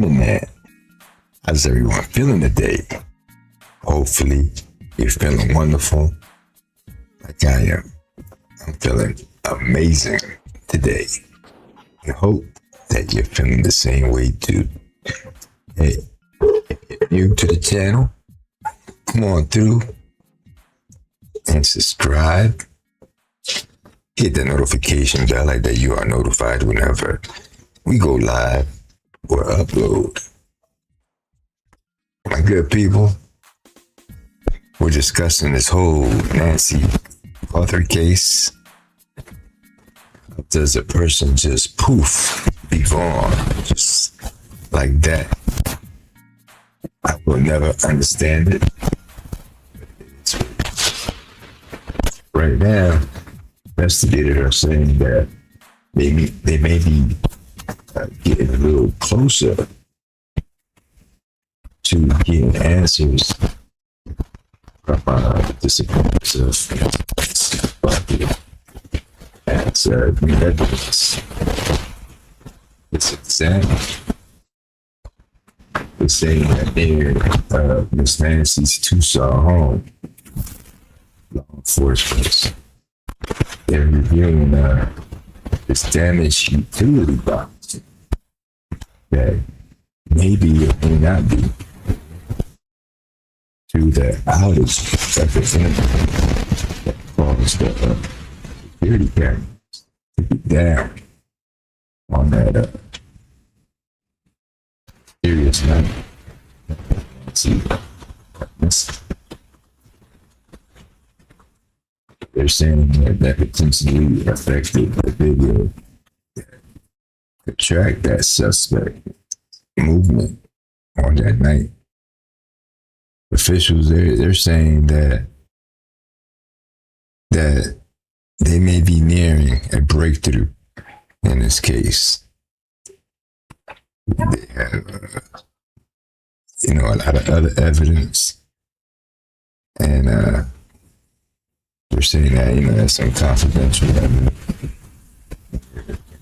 internet. How's everyone feeling today? Hopefully, you're feeling wonderful like I am. I'm feeling amazing today. I hope that you're feeling the same way too. Hey, if you're new to the channel, come on through and subscribe. Hit the notification bell like that you are notified whenever we go live or upload. My good people, we're discussing this whole Nancy Guthrie case. Does a person just poof, be gone, just like that? I will never understand it. Right now, investigators are saying that they may be getting a little closer to getting answers from disappearance of as new evidence is examined. They're saying that they're Miss Nancy's Tucson home. Law enforcement, they're reviewing this damaged utility box that maybe it may not be to the outage of the internet that caused the security cameras to be down on that serious night. See, they're saying that potentially affected the video to track that suspect movement on that night. Officials, they're saying that they may be nearing a breakthrough in this case. They have, a lot of other evidence, and they're saying that that's some confidential evidence.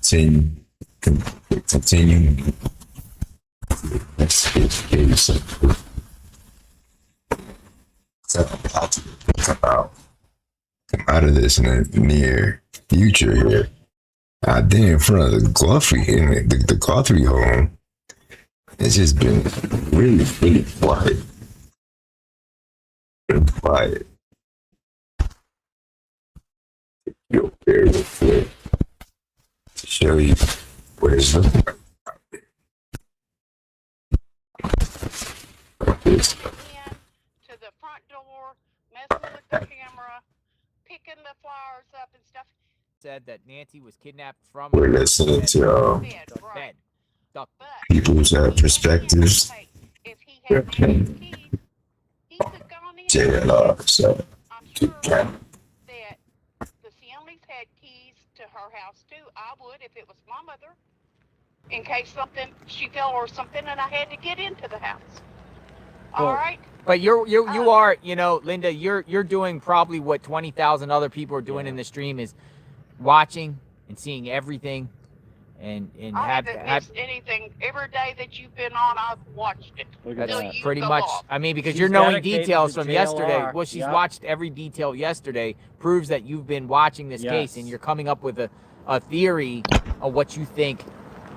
Continue to investigate the case. Come out of this in the near future here. They're in front of the Guthrie home. It's just been really, really quiet. Really quiet. You're very quick to show you what it's looking like out there. Like this. To the front door, messing with the camera, picking the flowers up and stuff. Said that Nancy was kidnapped from. We're listening to Bed. people's perspectives. If he had Nancy's keys, he could have gone in. JLR, so I'm sure that the Siamese had keys to her house too. I would if it was my mother, in case she fell or something, and I had to get into the house. All right. But you are, Linda, you're doing probably what 20,000 other people are doing in the stream, is watching and seeing everything, and I haven't missed anything. Every day that you've been on, I've watched it. That's pretty much. I mean, because you're knowing details from yesterday. Well, she's watched every detail yesterday. Proves that you've been watching this case, and you're coming up with a theory of what you think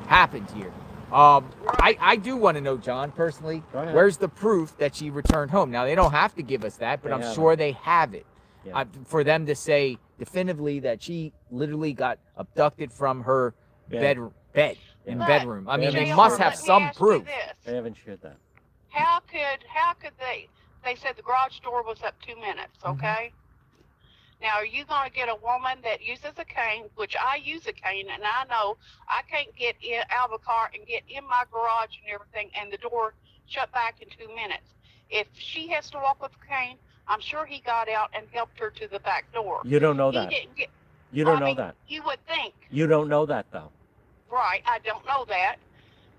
happened here. I do want to know, John, personally, where's the proof that she returned home? Now, they don't have to give us that, but I'm sure they have it. Yeah. For them to say definitively that she literally got abducted from her bedroom. I mean, they must have some proof. They haven't shared that. How could they said the garage door was up 2 minutes, okay? Now, are you going to get a woman that uses a cane, which I use a cane, and I know I can't get out of a car and get in my garage and everything, and the door shut back in 2 minutes. If she has to walk with a cane, I'm sure he got out and helped her to the back door. You don't know that. You don't know that. You would think. You don't know that, though. Right, I don't know that.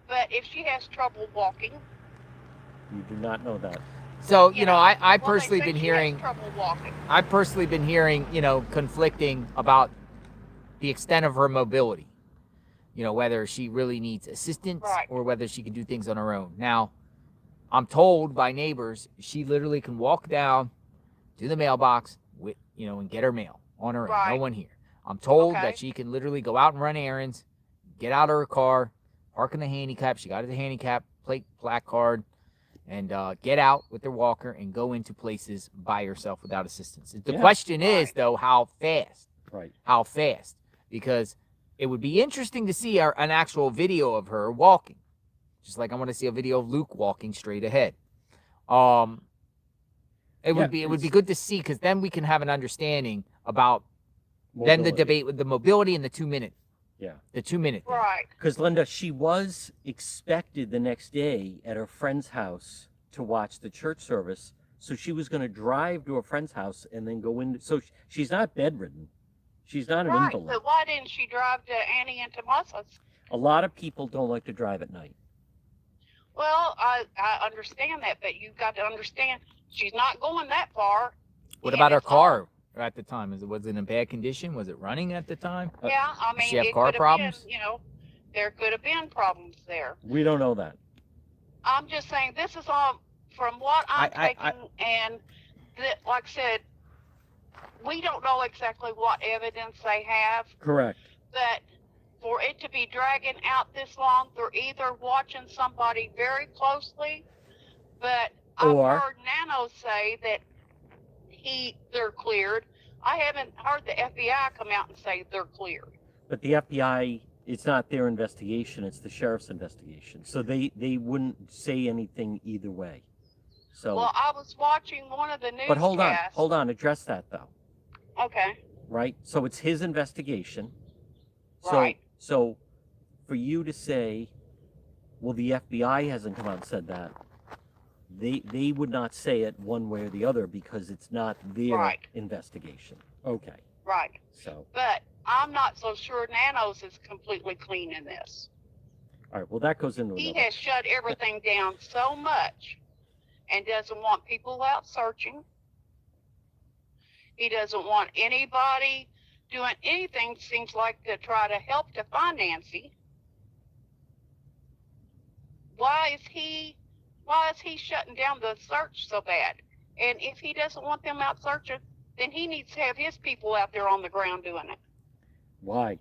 But if she has trouble walking. You do not know that. So, I personally been hearing, conflicting about the extent of her mobility. whether she really needs assistance Right. or whether she can do things on her own. Now, I'm told by neighbors she literally can walk down to the mailbox with, and get her mail on her own. Right. No one here. I'm told Okay. that she can literally go out and run errands, get out of her car, park in the handicap. She got the handicap plate placard, and get out with her walker and go into places by herself without assistance. The question is, though, how fast? Right. How fast? Because it would be interesting to see an actual video of her walking. Just like I want to see a video of Luke walking straight ahead. It would be good to see, because then we can have an understanding about then the debate with the mobility and the 2 minute. Yeah. The 2 minute thing. Right. Because, Linda, she was expected the next day at her friend's house to watch the church service. So she was going to drive to her friend's house and then go in. So she's not bedridden. She's not an Right. invalid. But why didn't she drive to Annie and to Moises? A lot of people don't like to drive at night. Well, I understand that, but you've got to understand she's not going that far. What and about her it's car at the time? Was it in bad condition? Was it running at the time? Yeah, I mean, Does she have it car could have problems? been, there could have been problems there. We don't know that. I'm just saying this is all from what I'm taking, and that, like I said, we don't know exactly what evidence they have, Correct. but for it to be dragging out this long, they're either watching somebody very closely, but I've Or- heard Nano say that they're cleared. I haven't heard the FBI come out and say they're cleared. But the FBI, it's not their investigation, it's the sheriff's investigation. So they wouldn't say anything either way. So, Well, I was watching one of the newscasts. but hold on, address that though, Okay. right? So it's his investigation. Right. So for you to say, well, the FBI hasn't come out and said that, they would not say it one way or the other because it's not their Right. investigation. Okay. Right. So, But I'm not so sure Nanos is completely clean in this. all right. Well, that goes into He another. has shut everything down so much and doesn't want people out searching. He doesn't want anybody doing anything, seems like, to try to help to find Nancy. Why is he shutting down the search so bad? And if he doesn't want them out searching, then he needs to have his people out there on the ground doing it. Why?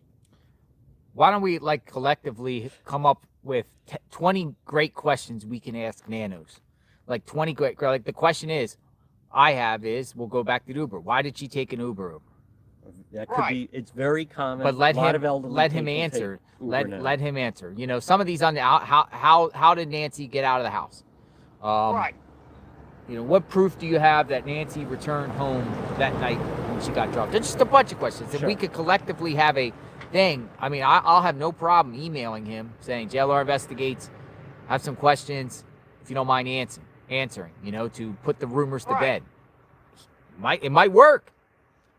Why don't we collectively come up with 20 great questions we can ask Nanos? Like 20 great. Like the question we'll go back to Uber. Why did she take an Uber over? That could be. It's very common. But let a lot him of elderly let him people answer. take Uber now. Let him answer. Some of these on the how did Nancy get out of the house? Right. What proof do you have that Nancy returned home that night when she got dropped? There's just a bunch of questions. If we could collectively have a thing, I mean, I'll have no problem emailing him saying JLR investigates. Have some questions, if you don't mind answering. To put the rumors to bed. It might work.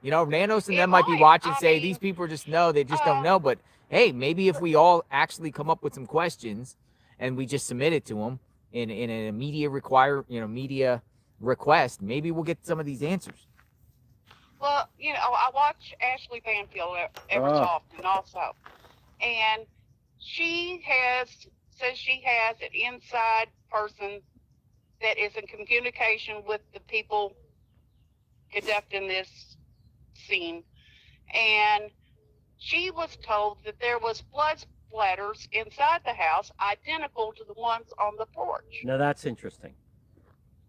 Nanos and them might be watching, say these people just know, they just don't know. But hey, maybe if we all actually come up with some questions and we just submit it to them in a media request, maybe we'll get some of these answers. Well, I watch Ashley Banfield every so often also. And she says she has an inside person that is in communication with the people conducting this scene. And she was told that there was blood splatters inside the house identical to the ones on the porch. Now that's interesting.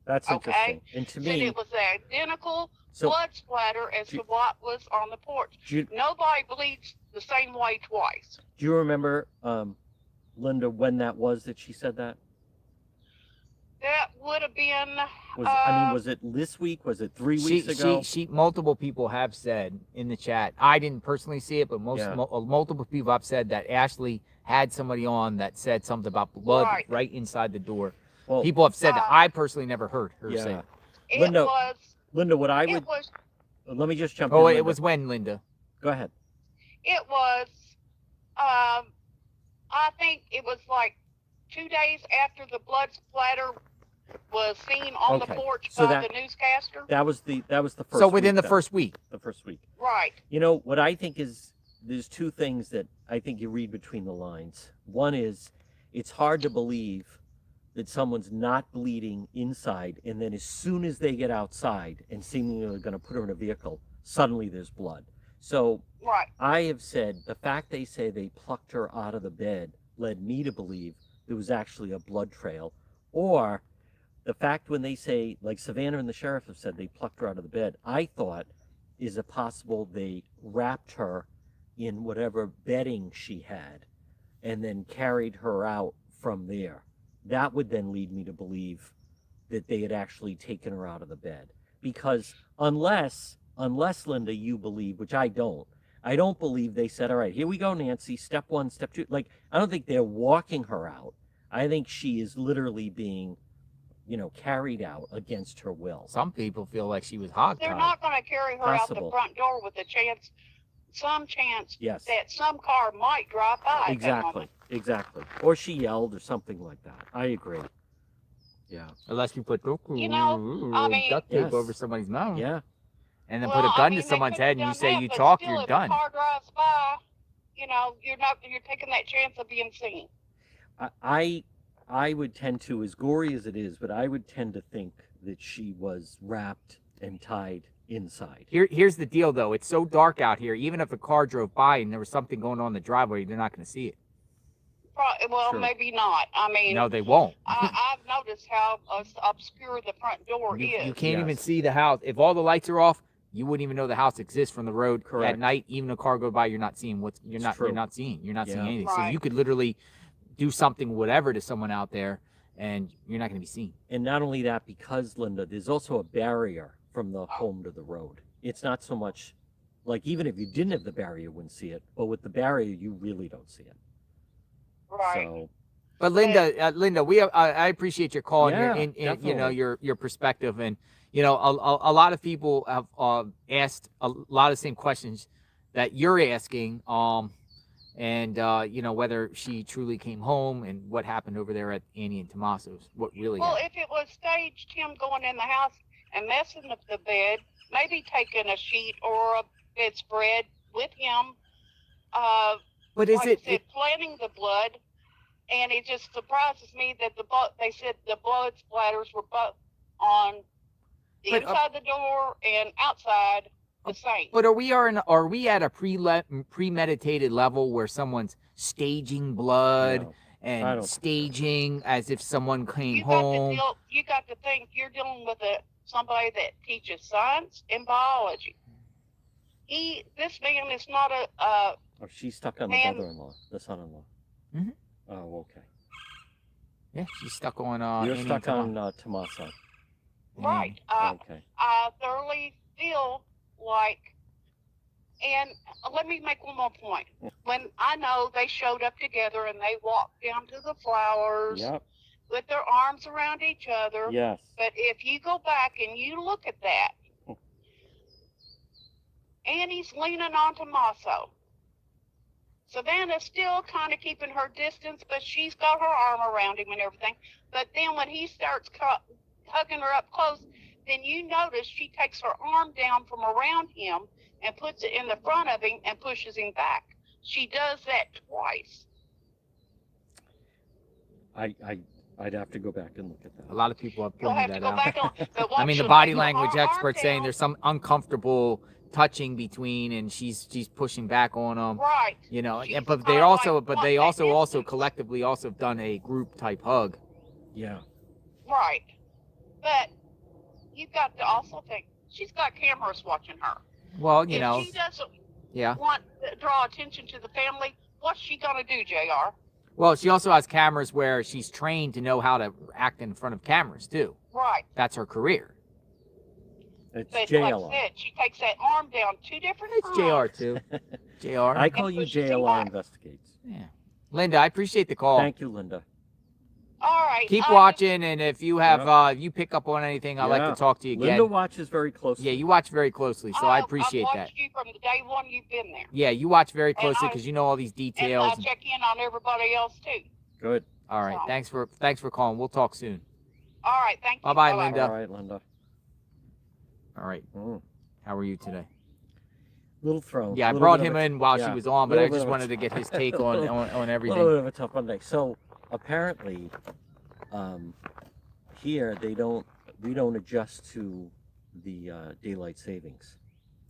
That's interesting. And to Said me, it was the identical blood splatter as to what was on the porch. Nobody bleeds the same way twice. Do you remember, Linda, when that was that she said that? That would have been. Was it this week? Was it 3 weeks ago? Multiple people have said in the chat. I didn't personally see it, but multiple people have said that Ashley had somebody on that said something about blood right inside the door. Well, people have said that. I personally never heard her say it. Linda, what I would. Let me just jump in. Oh, Linda. It was when, Linda? Go ahead. It was. I think it was like 2 days after the blood splatter was seen on the porch by the newscaster. That was the first. So within week, the first week. The first week. Right. What I think is there's two things that I think you read between the lines. One is it's hard to believe that someone's not bleeding inside, and then as soon as they get outside and seemingly are going to put her in a vehicle, suddenly there's blood. So Right. I have said the fact they say they plucked her out of the bed led me to believe there was actually a blood trail, or the fact when they say, like Savannah and the sheriff have said, they plucked her out of the bed, I thought, is it possible they wrapped her in whatever bedding she had and then carried her out from there? That would then lead me to believe that they had actually taken her out of the bed. Because unless Linda, you believe, which I don't believe they said, all right, here we go, Nancy, step one, step two. Like, I don't think they're walking her out. I think she is literally being, carried out against her will. Some people feel like she was hogtied. They're not going to carry her out the front door with some chance Yes. that some car might drive by. Exactly. Or she yelled or something like that. I agree. Yeah. Unless you put duct tape Yes. over somebody's mouth. Yeah. And then put a gun to someone's head and you say you talk, you're done. If a car drives by, you're taking that chance of being seen. I would tend to, as gory as it is, but I would tend to think that she was wrapped and tied inside. Here's the deal, though. It's so dark out here. Even if a car drove by and there was something going on in the driveway, they're not going to see it. Well, Sure. maybe not. I mean, No, they won't. I've noticed how obscure the front door is. You can't even Yes. see the house. If all the lights are off, you wouldn't even know the house exists from the road. Correct. At night, even a car go by, you're not seeing True. You're not seeing Yeah. anything. So Right. you could literally do something, whatever, to someone out there, and you're not going to be seen. And not only that, because, Linda, there's also a barrier from the home to the road. It's not so much like even if you didn't have the barrier, you wouldn't see it. But with the barrier, you really don't see it. Right. So, But Linda, I appreciate your call and definitely. your perspective, and a lot of people have asked a lot of the same questions that you're asking, and whether she truly came home and what happened over there at Annie and Tommaso's, what really Well, happened. if it was staged, him going in the house and messing with the bed, maybe taking a sheet or a bedspread with him, But is like I said, planting the blood. And it just surprises me that they said the blood splatters were both on the inside the door and outside the same. But are we at a premeditated level where someone's staging blood No, I and don't- staging as if someone came You home? got to think you're dealing with somebody that teaches science and biology. This man is not oh, she's stuck on the Man. brother-in-law, the son-in-law. Mhm. Oh, okay. Yeah, she's stuck on. You're Annie stuck and on Tommaso. right. Okay. I thoroughly feel like, and let me make one more point. When I know they showed up together and they walked down to the flowers Yep. with their arms around each other. Yes. But if you go back and you look at that, Annie's leaning on Tommaso. Savannah's still kind of keeping her distance, but she's got her arm around him and everything. But then when he starts hugging her up close, then you notice she takes her arm down from around him and puts it in the front of him and pushes him back. She does that twice. I'd have to go back and look at that. A lot of people have You'll pointed have to that go out. back on. But I mean, the body language experts saying there's some uncomfortable touching between, and she's pushing back on them. Right. Yeah, She's but they kinda also like wanting that also distance. collectively also have done a group type hug. Yeah. Right. But you've got to also think she's got cameras watching her. Well, If she doesn't yeah. want to draw attention to the family, what's she gonna do, JR? Well, she also has cameras where she's trained to know how to act in front of cameras too. Right. That's her career. It's But JLR. like I said, she takes that arm down two different It's times. JR too. JR. I call you pushes him JLR back. Investigates. Yeah. Linda, I appreciate the call. Thank you, Linda. All right. Keep I watching, and if you have Yeah. if you pick up on anything, I'd like Yeah. to talk to you again. Linda watches very closely. Yeah, you watch very closely, so I I've appreciate watched that. you from the day one you've been there. Yeah, you watch very closely I- because you know all these And details. I check in on everybody else too. Good. All right, So- thanks for calling. We'll talk soon. All right. Thank you. Bye-bye, Bye-bye. Linda. All right, Linda. All right, Mm. how are you today? Little thrown. Yeah, I Little brought bit of him a- in while she yeah, was on, but I little bit just of a- wanted to get his take on little everything. bit of a tough Monday. So apparently, here we don't adjust to the daylight savings.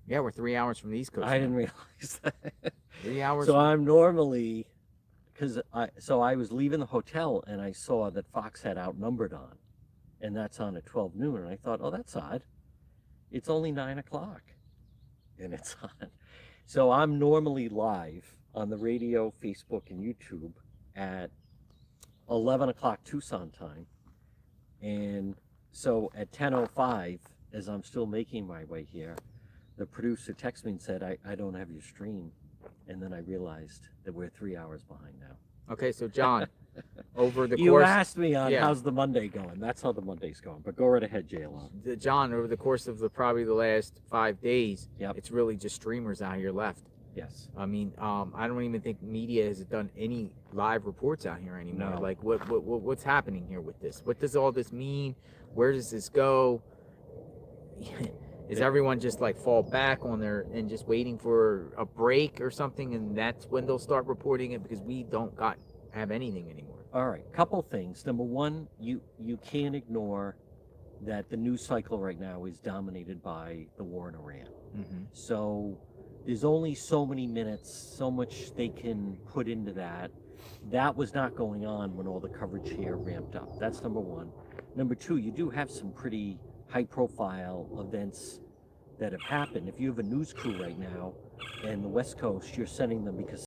Yeah, we're 3 hours from the East Coast. I now. didn't realize that. 3 hours. So I'm normally, I was leaving the hotel and I saw that Fox had outnumbered on, and that's on at 12 noon, and I thought, oh, that's odd. It's only 9 o'clock, and it's on. So I'm normally live on the radio, Facebook, and YouTube at 11 o'clock Tucson time, and so at 10:05, as I'm still making my way here, the producer texted me and said, I don't have your stream. And then I realized that we're 3 hours behind now. Okay, so John, over the You course, asked me on yeah. how's the Monday going. That's how the Monday's going. But go right ahead, JLon. John, over the course of probably the last 5 days, Yep. it's really just streamers out here left. Yes. I mean, I don't even think media has done any live reports out here anymore. No. Like, what's happening here with this? What does all this mean? Where does this go? Is everyone just like fall back on their and just waiting for a break or something, and that's when they'll start reporting it, because we don't have anything anymore? All right. Couple things. Number one, you can't ignore that the news cycle right now is dominated by the war in Iran. Mm-hmm. So there's only so many minutes, so much they can put into that. That was not going on when all the coverage here ramped up. That's number one. Number two, you do have some pretty high-profile events that have happened. If you have a news crew right now and the West Coast, you're sending them because